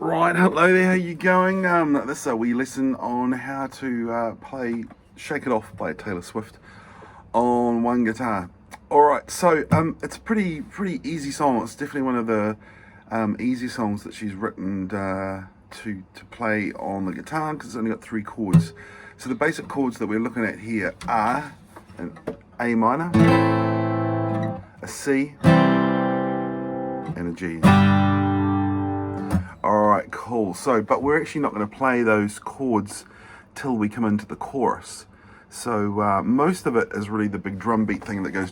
Right, hello there, how you going? This is a wee lesson on how to play Shake It Off by Taylor Swift on one guitar. Alright, so it's a pretty easy song. It's definitely one of the easy songs that she's written to play on the guitar because it's only got 3 chords. So the basic chords that we're looking at here are an A minor, a C, and a G. Alright, cool. So, but we're actually not going to play those chords till we come into the chorus. So, most of it is really the big drum beat thing that goes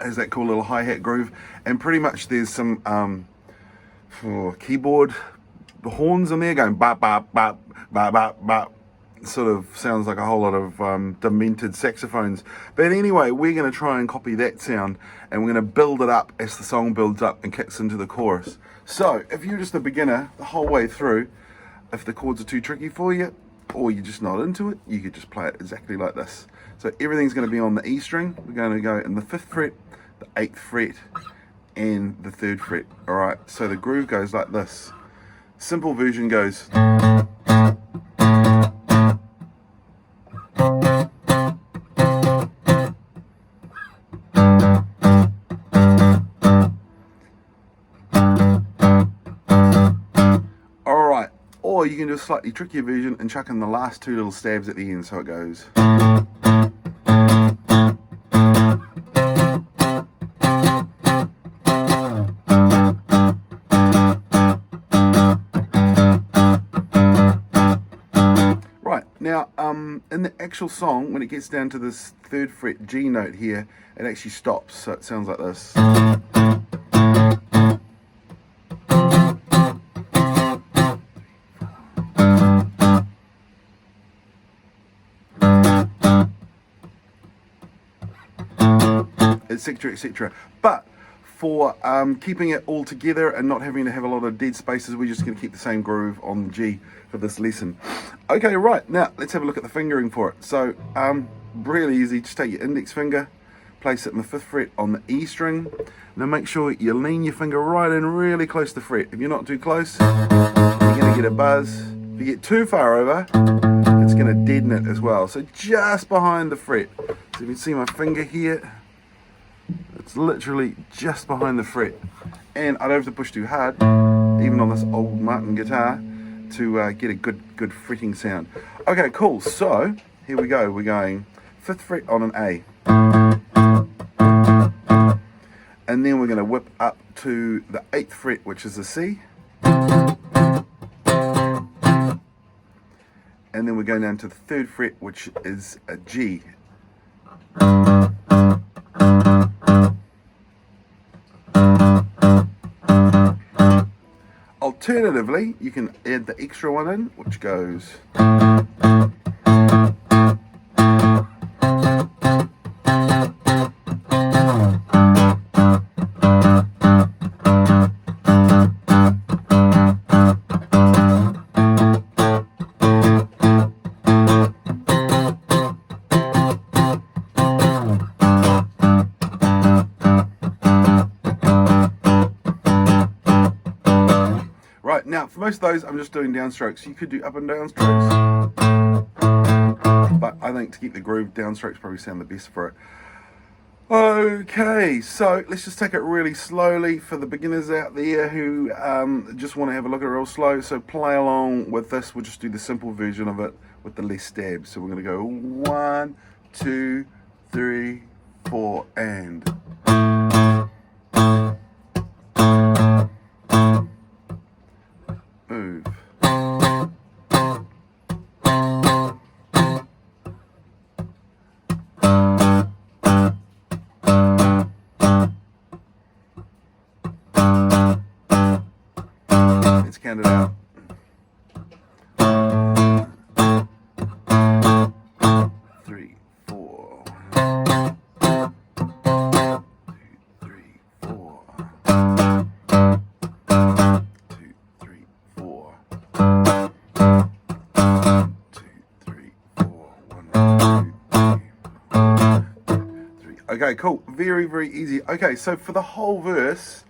has that cool little hi-hat groove. And pretty much there's some keyboard horns in there going bop, bop, bop, bop, bop, bop. Sort of sounds like a whole lot of demented saxophones. But anyway, we're going to try and copy that sound and we're going to build it up as the song builds up and kicks into the chorus. So if you're just a beginner the whole way through, if the chords are too tricky for you or you're just not into it, you could just play it exactly like this. So everything's going to be on the E string. We're going to go in the 5th fret, the 8th fret and the 3rd fret. Alright, so the groove goes like this. Simple version goes or you can do a slightly trickier version and chuck in the last 2 little stabs at the end, so it goes. Right, now in the actual song, when it gets down to this 3rd fret G note here, it actually stops, so it sounds like this. Etc, etc. But for keeping it all together and not having to have a lot of dead spaces, we're just going to keep the same groove on the G for this lesson. Okay, right, now let's have a look at the fingering for it. So really easy. Just take your index finger, place it in the 5th fret on the E string. Now make sure you lean your finger right in really close to the fret. If you're not too close, you're going to get a buzz. If you get too far over, it's going to deaden it as well. So just behind the fret. So you can see my finger here. It's literally just behind the fret, and I don't have to push too hard, even on this old Martin guitar, to get a good fretting sound. Okay, cool. So here we go. We're going 5th fret on an A, and then we're going to whip up to the 8th fret, which is a C, and then we're going down to the 3rd fret, which is a G. Alternatively, you can add the extra one in, which goes. Right, now for most of those I'm just doing downstrokes. You could do up and down strokes, but I think to keep the groove, downstrokes probably sound the best for it. Okay, so let's just take it really slowly for the beginners out there who just want to have a look at it real slow. So play along with this. We'll just do the simple version of it with the less stabs. So we're going to go 1, 2, 3, 4 and move. Let's count it out. 3, 4. 2, 3, 4. 2, 3, 4. 2, 3, 4. 1, 2, 3. Okay, cool. Very, very easy. Okay, so for the whole verse,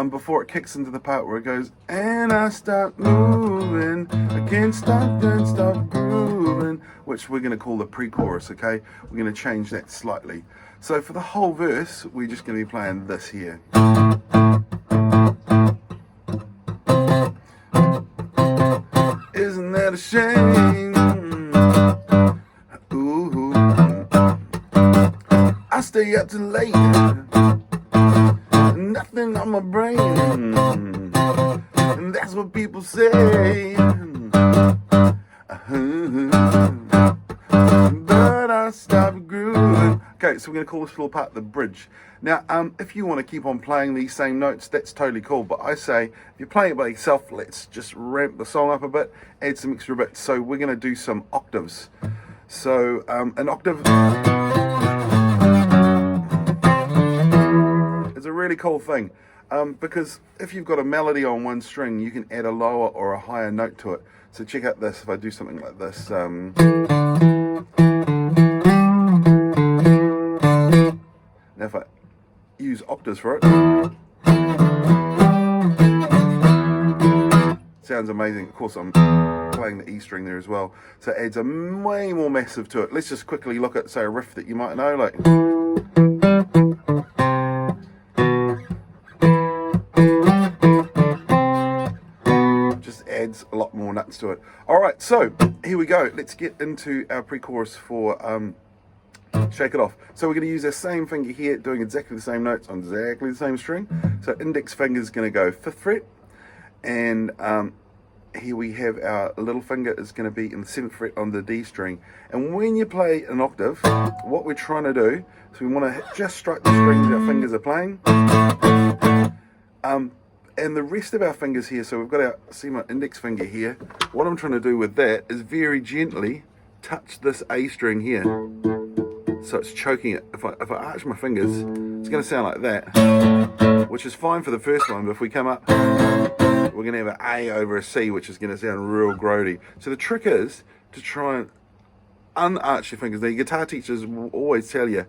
before it kicks into the part where it goes, and I start moving, I can't stop, don't stop grooving, which we're going to call the pre-chorus, okay? We're going to change that slightly. So for the whole verse, we're just going to be playing this here. Isn't that a shame? Ooh, I stay up too late, nothing on my brain, and that's what people say. But I stop grooving. Okay, so we're going to call this little part the bridge. Now, if you want to keep on playing these same notes, that's totally cool. But I say, if you're playing it by yourself, let's just ramp the song up a bit, add some extra bits. So we're going to do some octaves. So an octave is a really cool thing, because if you've got a melody on one string, you can add a lower or a higher note to it. So check out this. If I do something like this. Now if I use octaves for it, sounds amazing. Of course I'm playing the E string there as well, so it adds a way more massive to it. Let's just quickly look at, say, a riff that you might know, like just adds a lot more nuts to it. Alright, so here we go. Let's get into our pre-chorus for Shake It Off. So we're going to use our same finger here, doing exactly the same notes on exactly the same string. So index finger is going to go 5th fret, and here we have our little finger is going to be in the 7th fret on the D string. And when you play an octave, what we're trying to do is we want to just strike the strings our fingers are playing, and the rest of our fingers here. So we've got our, see my index finger here. What I'm trying to do with that is very gently touch this A string here. So it's choking it. If I arch my fingers, it's going to sound like that, which is fine for the first one. But if we come up, we're going to have an A over a C, which is going to sound real grody. So the trick is to try and unarch your fingers. Now, your guitar teachers will always tell you,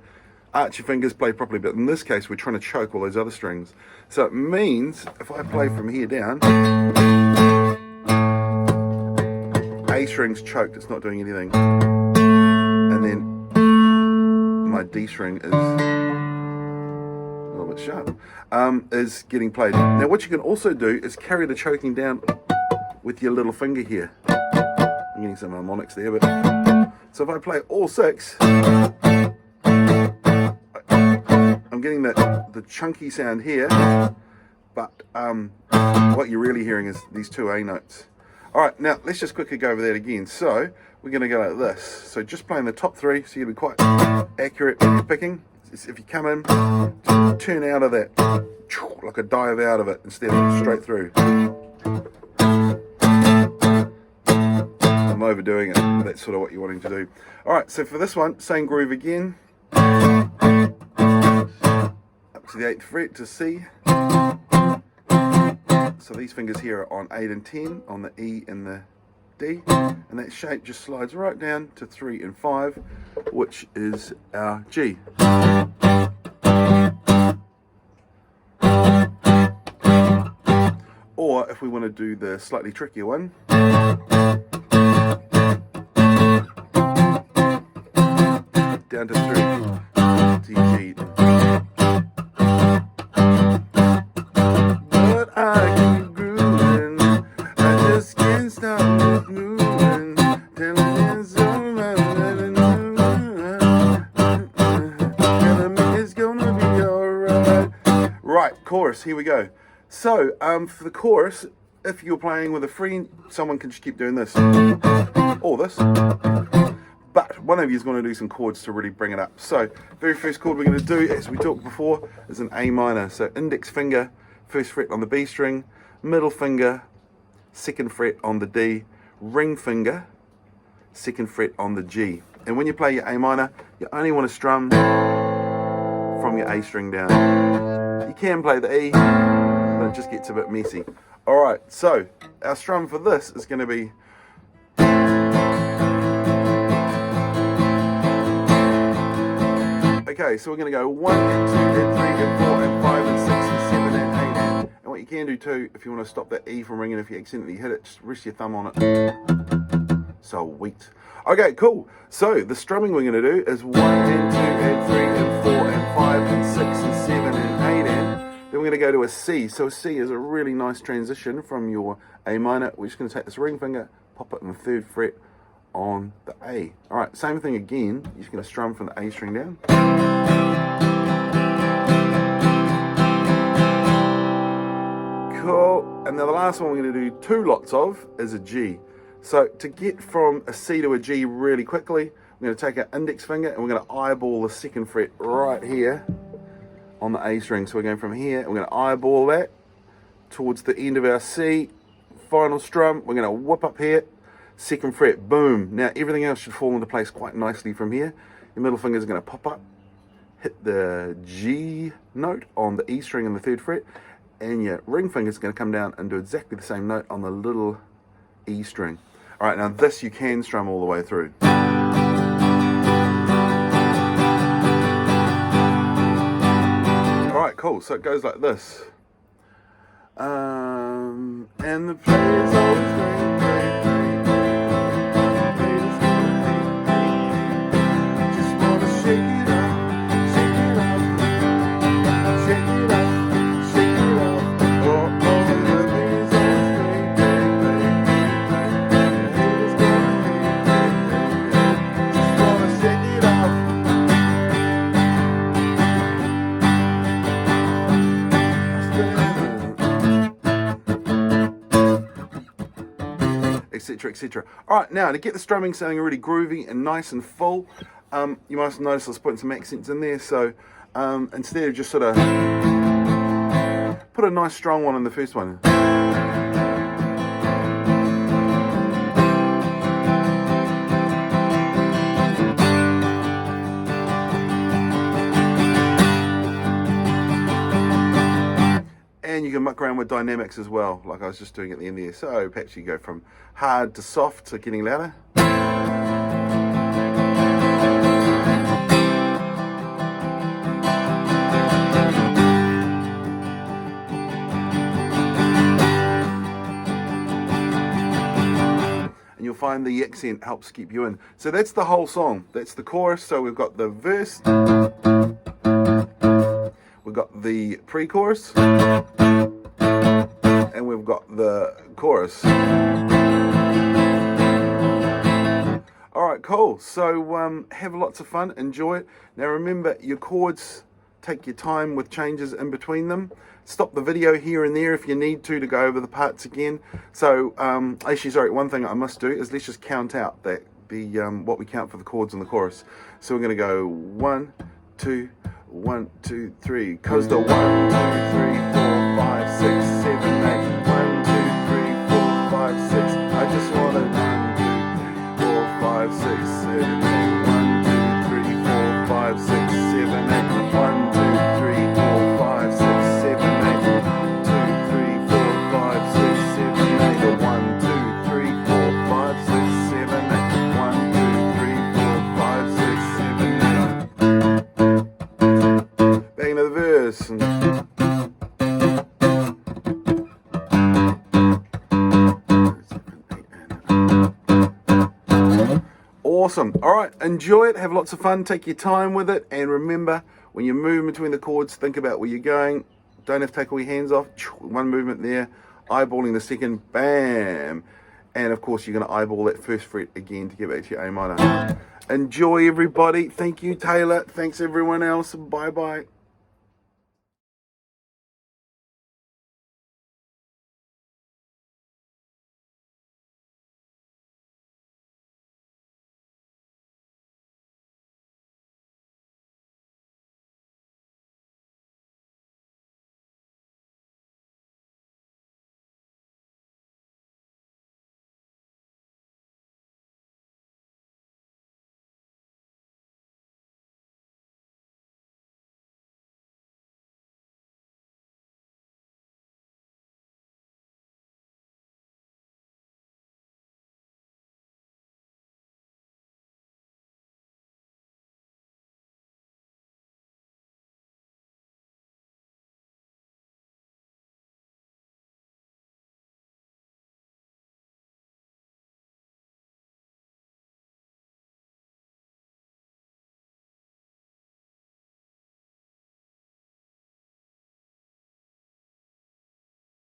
arch your fingers, play properly. But in this case, we're trying to choke all those other strings. So it means if I play from here down, A string's choked, it's not doing anything. And then my D string is a little bit sharp, is getting played. Now what you can also do is carry the choking down with your little finger here. I'm getting some harmonics there, but so if I play all 6, I'm getting the chunky sound here, but what you're really hearing is these 2 A notes. Alright, now let's just quickly go over that again. So we're going to go like this. So just playing the top 3, so you'll be quite accurate when you're picking. If you come in, just turn out of that, like a dive out of it instead of straight through. I'm overdoing it, but that's sort of what you're wanting to do. Alright, so for this one, same groove again. Up to the 8th fret to C. So these fingers here are on 8 and 10, on the E and the D, and that shape just slides right down to 3 and 5, which is our G. Or if we want to do the slightly trickier one, down to 3, to G. But I keep grooving, I just can't stop moving, telling me so much, it's gonna be alright. Right, chorus, here we go. So, for the chorus, if you're playing with a friend, someone can just keep doing this, or this. But one of you is going to do some chords to really bring it up. So, very first chord we're going to do, as we talked before, is an A minor. So, index finger, 1st fret on the B string, middle finger, 2nd fret on the D, ring finger, 2nd fret on the G. And when you play your A minor, you only want to strum from your A string down. You can play the E, but it just gets a bit messy. Alright, so our strum for this is going to be okay, so we're going to go 1 and 2 and 3 and 4 and 5 and 6 and 7 and 8. And can do 2 if you want to stop that E from ringing. If you accidentally hit it, just rest your thumb on it. Sweet. Okay, cool. So the strumming we're going to do is 1 and 2 and 3 and 4 and 5 and 6 and 7 and 8 and then we're going to go to a C. So a C is a really nice transition from your A minor. We're just going to take this ring finger, pop it in the 3rd fret on the A. All right, same thing again. You're just going to strum from the A string down. Cool. And now the last one we're going to do 2 lots of is a G. So to get from a C to a G really quickly, we're going to take our index finger and we're going to eyeball the 2nd fret right here on the A string. So we're going from here, we're going to eyeball that towards the end of our C, final strum. We're going to whip up here, 2nd fret, boom. Now everything else should fall into place quite nicely from here. Your middle finger is going to pop up, hit the G note on the E string and the 3rd fret, and your ring finger is going to come down and do exactly the same note on the little E string. All right, now this you can strum all the way through. All right, cool. So it goes like this. And the players always ring, just wanna shake it up, shake it up, shake it up, shake it up. Oh, the players always just wanna shake it up. Etc, etc. All right, now to get the strumming sounding really groovy and nice and full, you must notice I was putting some accents in there. So instead of just sort of put a nice strong one in the first one. And you can muck around with dynamics as well, like I was just doing at the end there. So perhaps you go from hard to soft to getting louder. And you'll find the accent helps keep you in. So that's the whole song. That's the chorus. So we've got the verse. We've got the pre-chorus, and we've got the chorus. All right, cool. So have lots of fun, enjoy it. Now remember, your chords, take your time with changes in between them. Stop the video here and there if you need to go over the parts again. So actually, sorry, one thing I must do is let's just count out that what we count for the chords in the chorus. So we're going to go 1, 2, 1, 2, 3. Coast to 1, 2, 3, 4, 5, 6, 7, 8. 1, 2, 3, 4, 5, 6. I just want to 1, 2, 3, 4, 5, 6, 7, 8. 1, 2, 3, 4, 5, 6, 7, 8. 1, 2, 3, 4, 5, 6, 7, 8. 2, 3, 4, 5, 6, 7, 8. 1, 2, 3, 4, 5, 6, 7, 8. 1, 2, 3, 4, 5, 6, 7, 8. Back into the verse. Awesome. All right, enjoy it, have lots of fun, take your time with it, and remember, when you move between the chords, think about where you're going. Don't have to take all your hands off. One movement there, eyeballing the second, bam. And of course, you're going to eyeball that 1st fret again to get back to your A minor. Enjoy, everybody. Thank you, Taylor. Thanks, everyone else. Bye-bye.